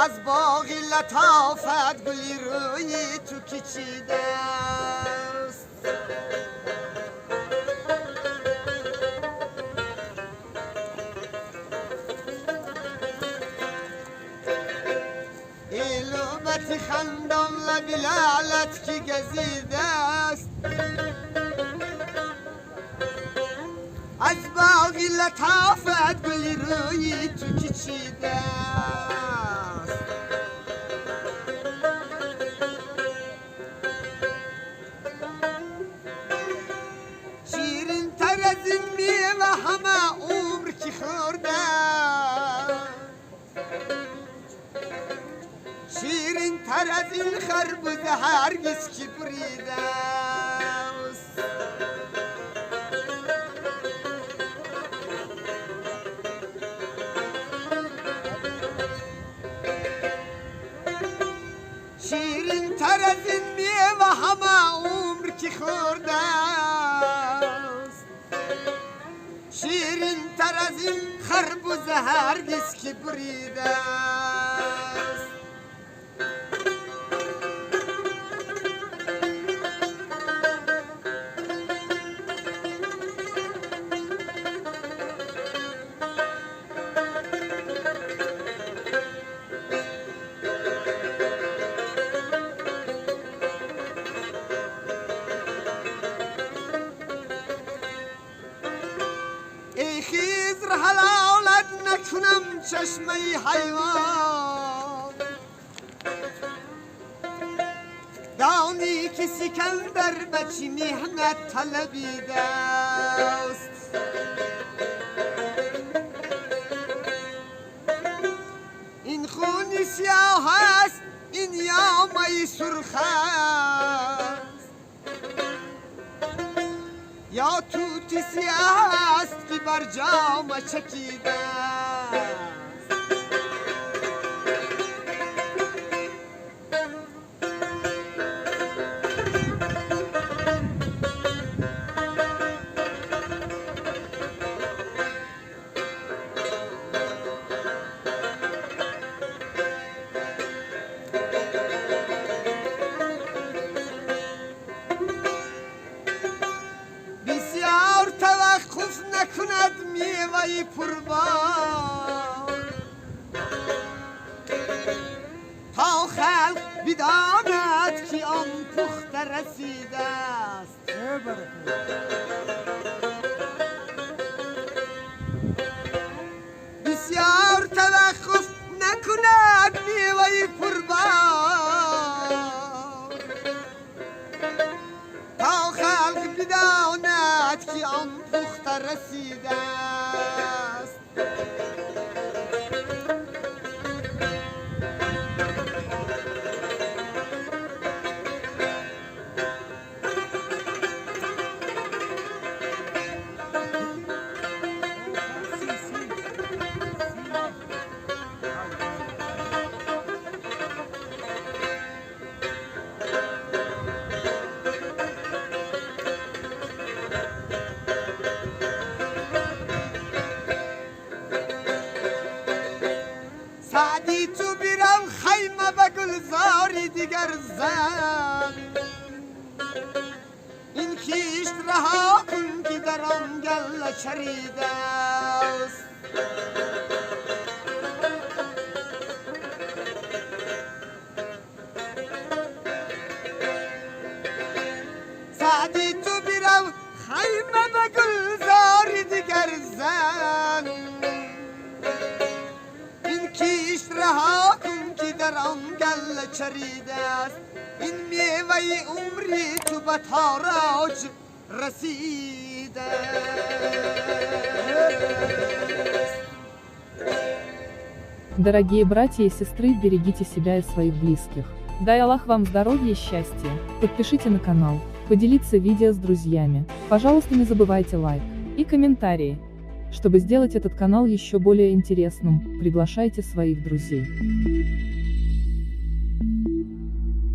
از باغ لطافت گلی روی تو کشیده است. علومت خندان لبی لعلت که گزیده است، از باغ لطافت گلی روی تو کشیده است. شیرین تر از این میوه همه عمر که خوردم، شیرین تر از این خربزه هرگز که بریده است. شیرین تر از این میوه همه عمر که خورده است، شیرین تر از این خربزه هرگز که بریده است. ای خیز حلالت نکنم چشمه حیوان، دانی که سکندر بچی مهنت طلبیده است. این خون سیاه است، این یامه سرخ است، یا توتی سیاه است که بر جام چکیده است. بسیار توقف نکند میوه پربار، تا خلق بداند که آن پخته رسیده است. بسیار توقف نکند میوه پربار، تا خلق بداند که آن پخته رسیده است. سعدی تو بیرم خیمه به گلزاری دیگر زن، این کیشت رها کن که در آن گله چریده است. سعدی تو بیرم خیمه به گلزاری دیگر زن، کیشت رها کن که در آن گله چریده است. این میوه عمری تو به تاراج رسیده است. Дорогие братья и сестры, берегите себя и своих близких. Дай Аллах вам здоровья и счастья. Подпишите на канал, поделиться видео с друзьями. Пожалуйста, не забывайте лайк и комментарии. Чтобы сделать этот канал еще более интересным, приглашайте своих друзей.